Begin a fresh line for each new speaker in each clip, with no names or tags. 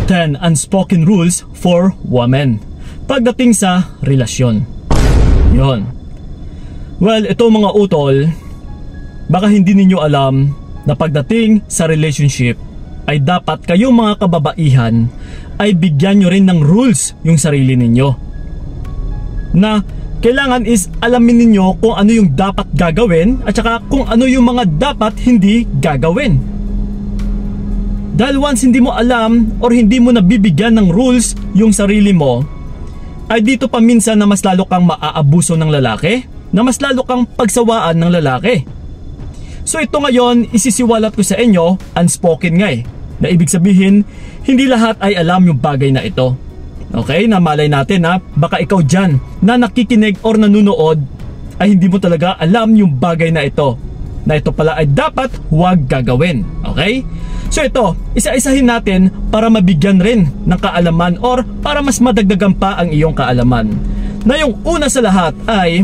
10 unspoken rules for women pagdating sa relasyon. Yon. Well, ito mga utol, baka hindi ninyo alam na pagdating sa relationship ay dapat kayong mga kababaihan ay bigyan nyo rin ng rules yung sarili ninyo. Na kailangan is alamin ninyo kung ano yung dapat gagawin at saka kung ano yung mga dapat hindi gagawin. Dahil once hindi mo alam or hindi mo nabibigyan ng rules yung sarili mo, ay dito pa minsan na mas lalo kang maaabuso ng lalaki, na mas lalo kang pagsawaan ng lalaki. So ito ngayon, isisiwalat ko sa inyo, unspoken nga na ibig sabihin, hindi lahat ay alam yung bagay na ito. Okay, na malay natin ha, baka ikaw dyan na nakikinig or nanunood ay hindi mo talaga alam yung bagay na ito pala ay dapat huwag gagawin. Okay? So ito, isa-isahin natin para mabigyan rin ng kaalaman or para mas madagdagan pa ang iyong kaalaman. Na yung una sa lahat ay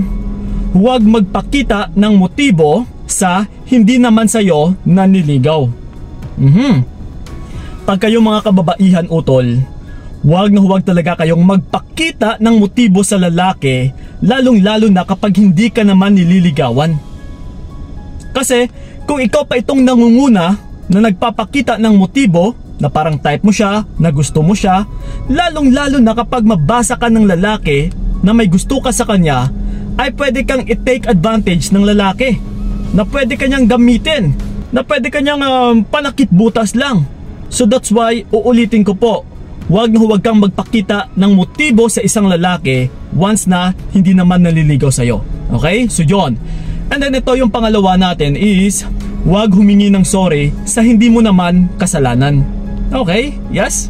huwag magpakita ng motibo sa hindi naman sa'yo naniligaw. Pag kayong mga kababaihan utol, huwag na huwag talaga kayong magpakita ng motibo sa lalaki, lalong-lalo na kapag hindi ka naman nililigawan. Kasi kung ikaw pa itong nangunguna na nagpapakita ng motibo na parang type mo siya, na gusto mo siya, lalong-lalo na kapag mabasa ka ng lalaki na may gusto ka sa kanya, ay pwede kang i-take advantage ng lalaki, na pwede kanyang gamitin, na pwede kanyang panakit butas lang. So that's why uulitin ko po, huwag na huwag kang magpakita ng motibo sa isang lalaki once na hindi naman naliligaw sa'yo. Okay? So yun. And then ito yung pangalawa natin is huwag humingi ng sorry sa hindi mo naman kasalanan. Okay? Yes?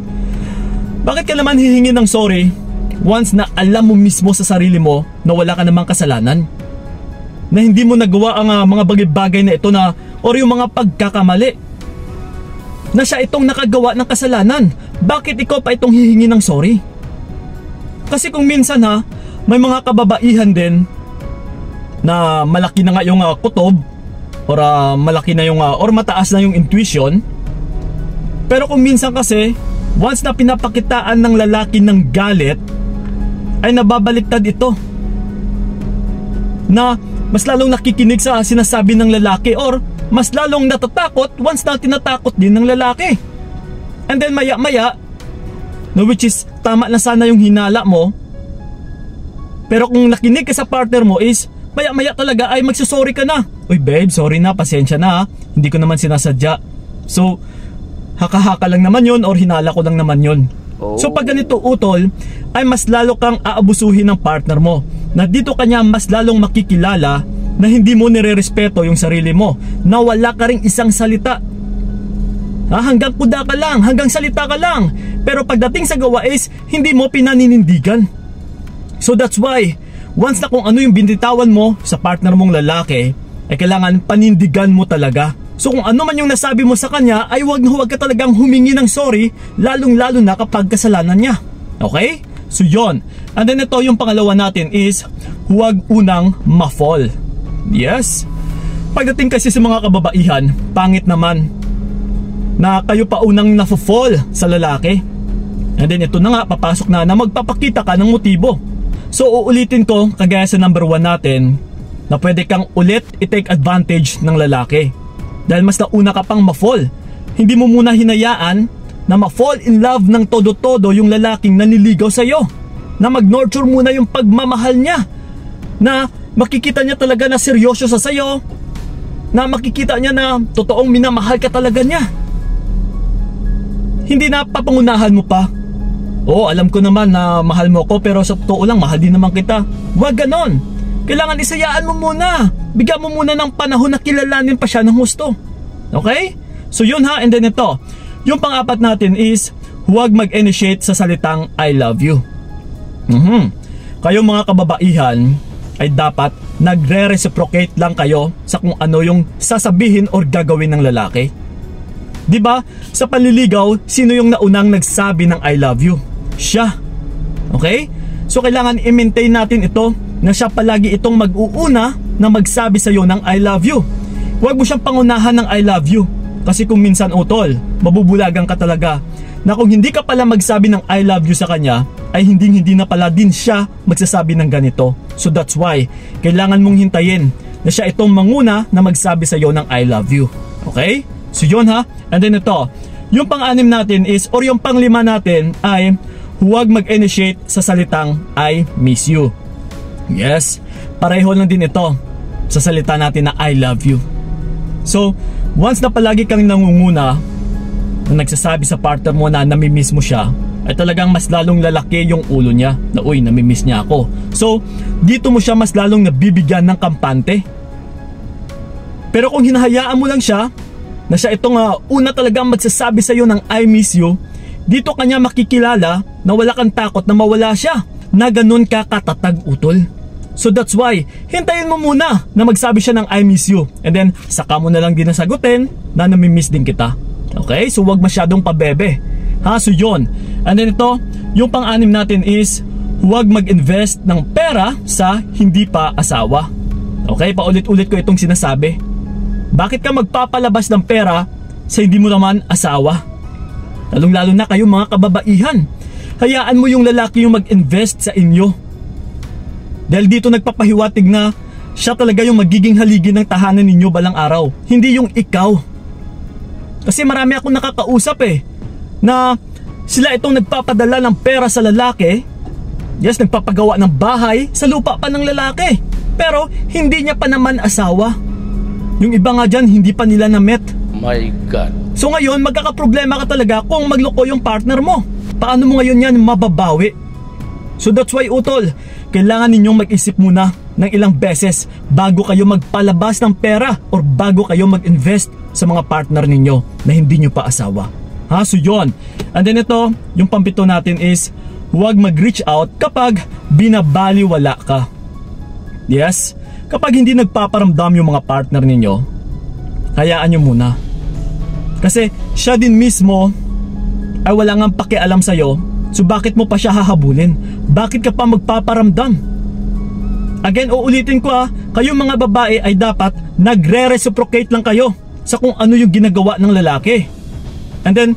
Bakit ka naman hihingi ng sorry once na alam mo mismo sa sarili mo na wala ka namang kasalanan? Na hindi mo nagawa ang mga bagay-bagay na ito na or yung mga pagkakamali na siya itong nakagawa ng kasalanan. Bakit ikaw pa itong hihingi ng sorry? Kasi kung minsan ha, may mga kababaihan din na malaki na nga yung kutob or malaki na yung or mataas na yung intuition. Pero kung minsan kasi once na pinapakitaan ng lalaki ng galit ay nababaliktad ito, na mas lalong nakikinig sa sinasabi ng lalaki or mas lalong natatakot once na tinatakot din ng lalaki. And then maya-maya, no, which is tama na sana yung hinala mo, pero kung nakinig ka sa partner mo is maya-maya talaga ay magsasorry ka na. Uy babe, sorry na, pasensya na, hindi ko naman sinasadya. So, haka-haka lang naman yun or hinala ko lang naman yun. So pag ganito utol, ay mas lalo kang aabusuhin ng partner mo, na dito kanya mas lalong makikilala na hindi mo nire-respeto yung sarili mo, na wala ka ring isang salita. Hanggang kuda ka lang, hanggang salita ka lang, pero pagdating sa gawa is hindi mo pinaninindigan. So that's why once na kung ano yung binitawan mo sa partner mong lalaki, ay kailangan panindigan mo talaga. So kung ano man yung nasabi mo sa kanya, ay huwag na huwag ka talagang humingi ng sorry, lalong-lalo na kapag kasalanan niya. Okay? So yon. And then ito yung pangalawa natin is huwag unang ma-fall. Yes. Pagdating kasi sa mga kababaihan, pangit naman na kayo pa unang na-fall sa lalaki. And then ito na nga, papasok na magpapakita ka ng motibo. So uulitin ko, kagaya sa number 1 natin, na pwede kang ulit i-take advantage ng lalaki. Dahil mas nauna ka pang ma-fall. Hindi mo muna hinayaan na ma-fall in love ng todo-todo yung lalaking naniligaw sa'yo. Na mag-nurture muna yung pagmamahal niya. Na makikita niya talaga na seryoso sa sa'yo. Na makikita niya na totoong minamahal ka talaga niya. Hindi na papangunahan mo pa. Oo, alam ko naman na mahal mo ko, pero sa totoo lang mahal din naman kita. Huwag ganon. Kailangan isayaan mo muna. Bigyan mo muna ng panahon na kilalanin pa siya ng gusto. Okay? So yun ha, and then ito. Yung pang-apat natin is huwag mag-initiate sa salitang I love you. Kayong mga kababaihan ay dapat nagre-reciprocate lang kayo sa kung ano yung sasabihin or gagawin ng lalaki. Diba? Sa panliligaw, sino yung naunang nagsabi ng I love you? Siya. Okay? So kailangan i-maintain natin ito na siya palagi itong mag-uuna na magsabi sa iyo ng I love you. Huwag mo siyang pangunahan ng I love you. Kasi kung minsan utol, mabubulagan ka talaga. na kung hindi ka pala magsabi ng I love you sa kanya, ay hindi na pala din siya magsasabi ng ganito. So that's why, kailangan mong hintayin na siya itong manguna na magsabi sa iyo ng I love you. Okay? So yun ha. And then ito, yung pang-anim natin is, or yung pang-lima natin ay, huwag mag-initiate sa salitang I miss you. Yes, pareho lang din ito sa salita natin na I love you. So, once na palagi kang nangunguna na nagsasabi sa partner mo na namimiss mo siya, ay talagang mas lalong lalaki yung ulo niya na uy, namimiss niya ako. So, dito mo siya mas lalong nabibigyan ng kampante. Pero kung hinahayaan mo lang siya na siya itong una talagang magsasabi sa iyo ng I miss you, dito kanya makikilala na wala kang takot na mawala siya, na ganun ka katatag utol. So that's why, hintayin mo muna na magsabi siya ng I miss you, and then saka mo na lang din nasagutin na namimiss din kita. Okay? So wag masyadong pabebe. Ha? So yun. And then ito, yung pang-anim natin is, huwag mag-invest ng pera sa hindi pa asawa. Okay? Paulit-ulit ko itong sinasabi. Bakit ka magpapalabas ng pera sa hindi mo naman asawa? Lalong-lalo na kayo mga kababaihan. Hayaan mo yung lalaki yung mag-invest sa inyo. Dahil dito nagpapahiwatig na siya talaga yung magiging haligi ng tahanan ninyo balang araw, hindi yung ikaw. Kasi marami akong nakakausap na sila itong nagpapadala ng pera sa lalaki. Yes, nagpapagawa ng bahay sa lupa pa ng lalaki, pero hindi niya pa naman asawa. Yung iba nga dyan, hindi pa nila na-met.
My God.
So ngayon, magkakaproblema ka talaga kung magloko yung partner mo. Paano mo ngayon yan mababawi? So that's why utol, kailangan ninyong mag-isip muna ng ilang beses bago kayo magpalabas ng pera or bago kayo mag-invest sa mga partner ninyo na hindi nyo pa asawa. Ha? So yun. And then ito, yung pampito natin is, huwag mag-reach out kapag binabaliwala ka. Yes? Kapag hindi nagpaparamdam yung mga partner ninyo, hayaan nyo muna. Kasi siya din mismo ay wala ngang pakialam sa'yo, so bakit mo pa siya hahabulin? Bakit ka pa magpaparamdam? Again, uulitin ko kayong mga babae ay dapat nagre-reciprocate lang kayo sa kung ano yung ginagawa ng lalaki. And then,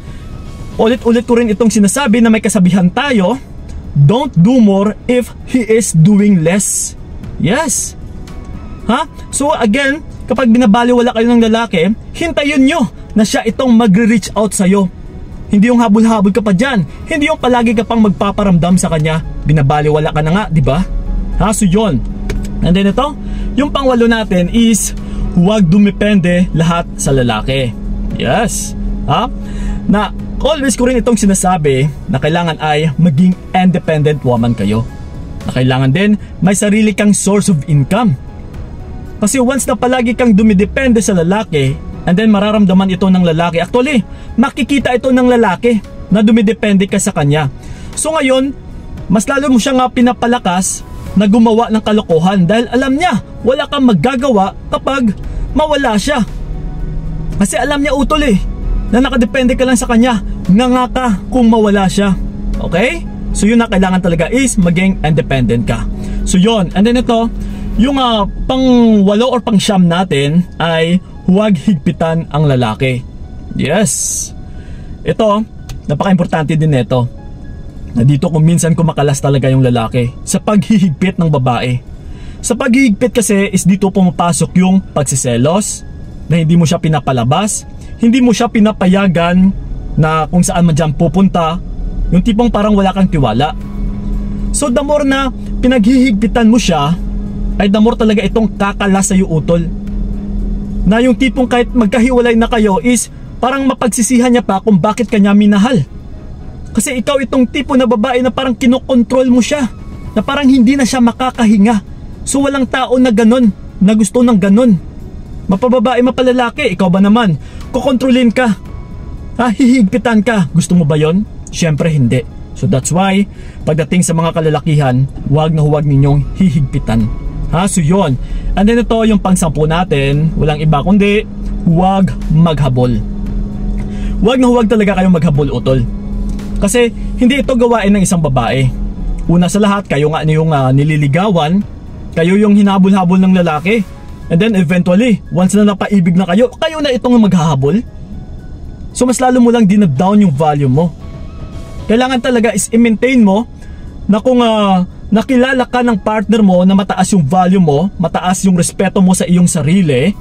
ulit-ulit ko rin itong sinasabi na may kasabihan tayo, don't do more if he is doing less. Yes. Ha? So again, kapag binabaliwala kayo ng lalaki, hintayin nyo na siya itong magre-reach out sa'yo. Hindi yung habol-habol ka pa dyan. Hindi yung palagi ka pang magpaparamdam sa kanya. Binabaliwala ka na nga, di ba? Ha? So yun. And then ito, yung pangwalo natin is, huwag dumepende lahat sa lalaki. Yes. Ha? Na always ko rin itong sinasabi na kailangan ay maging independent woman kayo. Na kailangan din may sarili kang source of income. Kasi once na palagi kang dumidepende sa lalaki, and then mararamdaman ito ng lalaki, actually, makikita ito ng lalaki na dumidepende ka sa kanya. So ngayon, mas lalo mo siya nga pinapalakas na gumawa ng kalokohan dahil alam niya, wala kang magagawa kapag mawala siya. Kasi alam niya utol na nakadepende ka lang sa kanya, nga ka kung mawala siya. Okay? So yun na kailangan talaga is maging independent ka. So yun, and then ito, yung pang-walo or pang-siyam natin ay huwag higpitan ang lalaki. Yes. Ito, napaka-importante din nito. Na dito kung minsan kumakalas talaga yung lalaki sa paghihigpit ng babae. Sa paghihigpit kasi is dito pumapasok yung pagsiselos, na hindi mo siya pinapalabas, hindi mo siya pinapayagan na kung saan man dyan pupunta, yung tipong parang wala kang tiwala. So the more na pinaghihigpitan mo siya, ay the more talaga itong kakalas sa'yo utol. Na yung tipong kahit magkahiwalay na kayo is parang mapagsisihan niya pa kung bakit kanya minahal. Kasi ikaw itong tipo na babae na parang kinokontrol mo siya, na parang hindi na siya makakahinga. So walang tao na ganon, na gusto ng ganon. Mapababae mapalalaki, ikaw ba naman kukontrolin ka, hihigpitan ka, gusto mo ba yon? Syempre hindi. So that's why pagdating sa mga kalalakihan, huwag na huwag ninyong hihigpitan. So yun. And then ito yung pang-10 natin, walang iba kundi huwag maghabol. Huwag na huwag talaga kayong maghabol utol. Kasi hindi ito gawain ng isang babae. Una sa lahat, kayo nga yung nililigawan, kayo yung hinabol-habol ng lalaki. And then eventually, once na napaibig na kayo, kayo na itong maghahabol. So mas lalo mo lang dinadown yung value mo. Kailangan talaga is i-maintain mo na kung nakilala ka ng partner mo na mataas yung value mo, mataas yung respeto mo sa iyong sarili,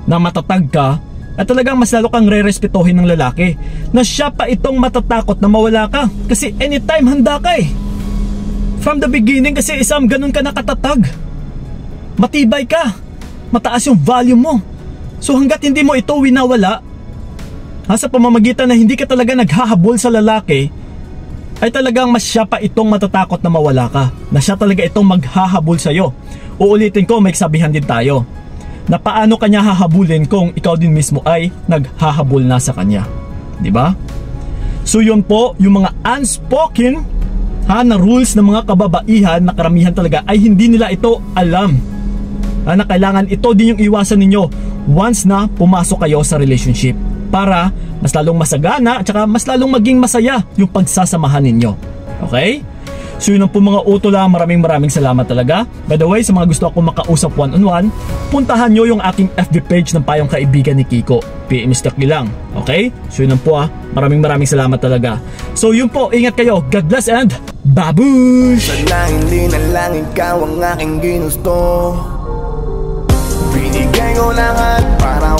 na matatag ka, at talagang mas lalo kang re-respetohin ng lalaki na siya pa itong matatakot na mawala ka. Kasi anytime handa ka eh. From the beginning kasi isang ganun ka nakatatag. Matibay ka. Mataas yung value mo. So hanggat hindi mo ito winawala, sa pamamagitan na hindi ka talaga naghahabol sa lalaki, ay talagang mas siya pa itong matatakot na mawala ka, na siya talaga itong maghahabol sa'yo. Uulitin ko, may sabihan din tayo na paano kanya hahabulin kung ikaw din mismo ay naghahabol na sa kanya, di ba? So yun po, yung mga unspoken na rules ng mga kababaihan na karamihan talaga ay hindi nila ito alam, na kailangan ito din yung iwasan ninyo once na pumasok kayo sa relationship, para mas lalong masagana at saka mas lalong maging masaya yung pagsasamahan ninyo. Okay? So yun ang po mga utula. Maraming salamat talaga. By the way, sa mga gusto akong makausap one-on-one, puntahan nyo yung aking FB page ng Payong Kaibigan ni Kiko. PM Stucky lang. Okay? So yun ang po Maraming salamat talaga. So yun po, ingat kayo. God bless and babush!
Sana hindi na lang ikaw ang aking ginusto. Binigay ko lahat para